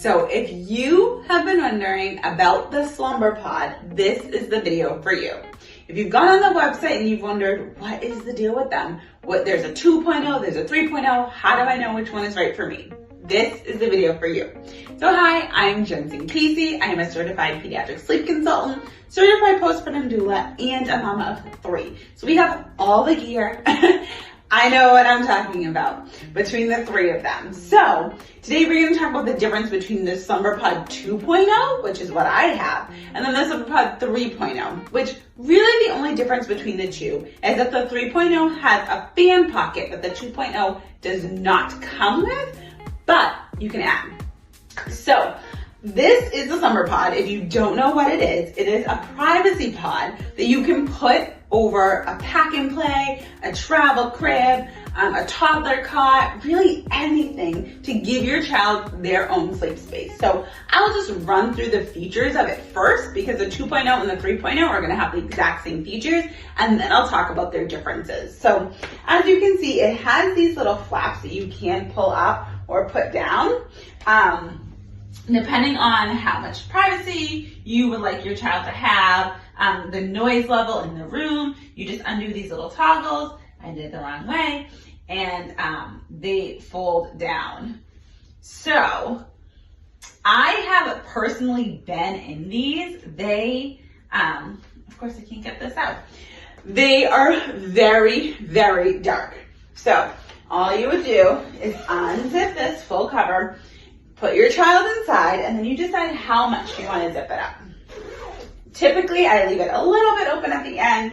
So if you have been wondering about the Slumberpod, this is the video for you. If you've gone on the website and you've wondered, what is the deal with them? There's a 2.0, there's a 3.0, how do I know which one is right for me? This is the video for you. So hi, I'm Jensen Casey. I am a certified pediatric sleep consultant, certified postpartum doula, and a mama of 3. So we have all the gear. I know what I'm talking about between the 3 of them. So today we're going to talk about the difference between the Slumberpod 2.0, which is what I have, and then the Slumberpod 3.0, which really the only difference between the two is that the 3.0 has a fan pocket that the 2.0 does not come with, but you can add. So this is the Slumberpod. If you don't know what it is a privacy pod that you can put over a pack and play, a travel crib, a toddler cot, really anything to give your child their own sleep space. So I'll just run through the features of it first because the 2.0 and the 3.0 are gonna have the exact same features, and then I'll talk about their differences. So as you can see, it has these little flaps that you can pull up or put down. Depending on how much privacy you would like your child to have, the noise level in the room, you just undo these little toggles. I did it the wrong way, and they fold down. So I have personally been in these. They, of course I can't get this out. They are very, very dark. So all you would do is unzip this full cover, put your child inside, and then you decide how much you want to zip it up. Typically, I leave it a little bit open at the end,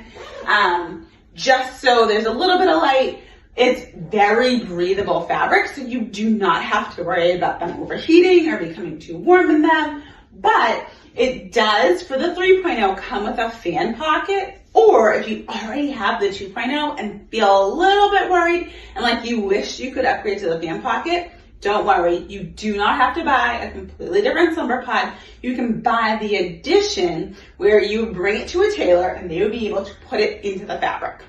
just so there's a little bit of light. It's very breathable fabric, so you do not have to worry about them overheating or becoming too warm in them. But it does, for the 3.0, come with a fan pocket, or if you already have the 2.0 and feel a little bit worried and like you wish you could upgrade to the fan pocket, don't worry, you do not have to buy a completely different Slumberpod. You can buy the addition where you bring it to a tailor and they would be able to put it into the fabric.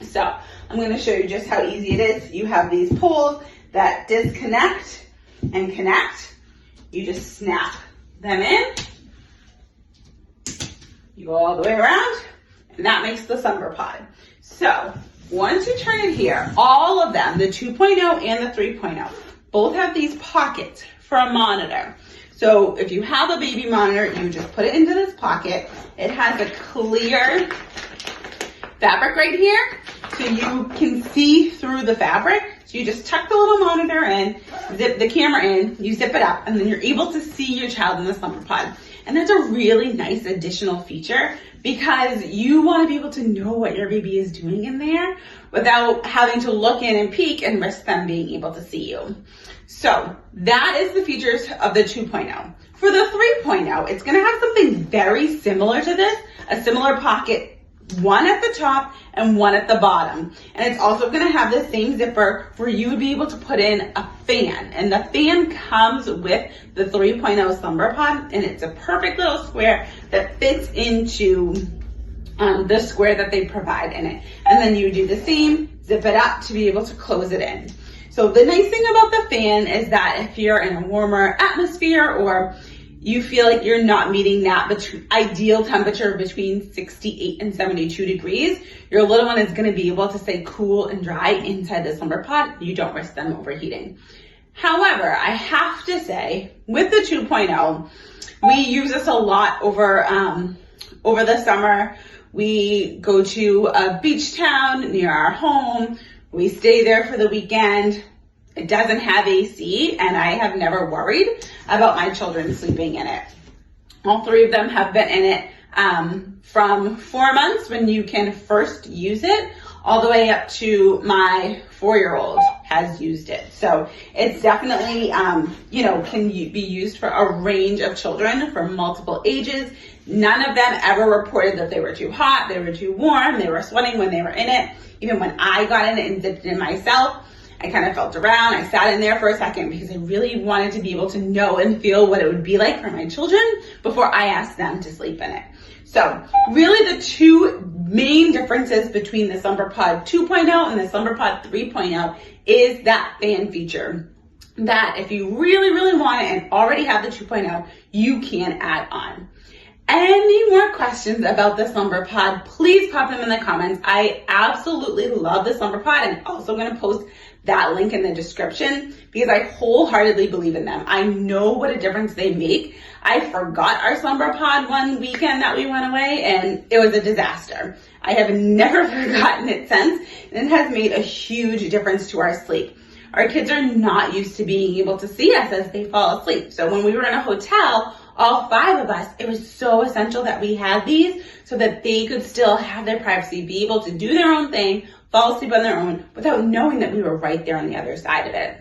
So I'm going to show you just how easy it is. You have these poles that disconnect and connect. You just snap them in. You go all the way around, and that makes the Slumberpod. So once you turn it here, all of them, the 2.0 and the 3.0, both have these pockets for a monitor. So if you have a baby monitor, you just put it into this pocket. It has a clear fabric right here, so you can see through the fabric. So you just tuck the little monitor in, zip the camera in, you zip it up, and then you're able to see your child in the Slumberpod. And that's a really nice additional feature because you want to be able to know what your baby is doing in there without having to look in and peek and risk them being able to see you. So that is the features of the 2.0. For the 3.0, it's going to have something very similar to this, a similar pocket, one at the top and one at the bottom. And it's also going to have the same zipper where you would be able to put in a fan. And the fan comes with the 3.0 Slumberpod, and it's a perfect little square that fits into the square that they provide in it. And then you do the same, zip it up to be able to close it in. So the nice thing about the fan is that if you're in a warmer atmosphere or you feel like you're not meeting that ideal temperature between 68 and 72 degrees, your little one is going to be able to stay cool and dry inside the Slumberpod. You don't risk them overheating. However, I have to say, with the 2.0, we use this a lot over the summer. We go to a beach town near our home. We stay there for the weekend. It doesn't have AC, and I have never worried about my children sleeping in it. All 3 of them have been in it from 4 months when you can first use it, all the way up to my 4-year-old has used it. So it's definitely, can be used for a range of children for multiple ages. None of them ever reported that they were too hot, they were too warm, they were sweating when they were in it. Even when I got in it and zipped it in myself, I kind of felt around. I sat in there for a second because I really wanted to be able to know and feel what it would be like for my children before I asked them to sleep in it. So really the 2 main differences between the Slumberpod 2.0 and the Slumberpod 3.0 is that fan feature. That if you really, really want it and already have the 2.0, you can add on. Any more questions about the Slumberpod, please pop them in the comments. I absolutely love the Slumberpod, and also going to post that link in the description because I wholeheartedly believe in them. I know what a difference they make. I forgot our Slumberpod one weekend that we went away, and it was a disaster. I have never forgotten it since, and it has made a huge difference to our sleep. Our kids are not used to being able to see us as they fall asleep. So when we were in a hotel, all 5 of us, it was so essential that we had these so that they could still have their privacy, be able to do their own thing, fall asleep on their own without knowing that we were right there on the other side of it.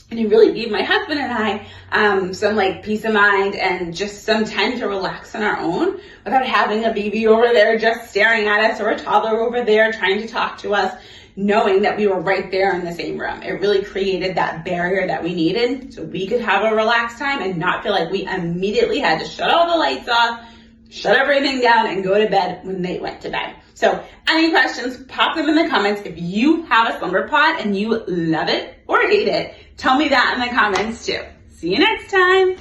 And it really gave my husband and I some peace of mind and just some time to relax on our own without having a baby over there just staring at us or a toddler over there trying to talk to us, knowing that we were right there in the same room. It really created that barrier that we needed so we could have a relaxed time and not feel like we immediately had to shut all the lights off, shut everything down, and go to bed when they went to bed. So any questions, pop them in the comments. If you have a Slumberpod and you love it or hate it, tell me that in the comments too. See you next time.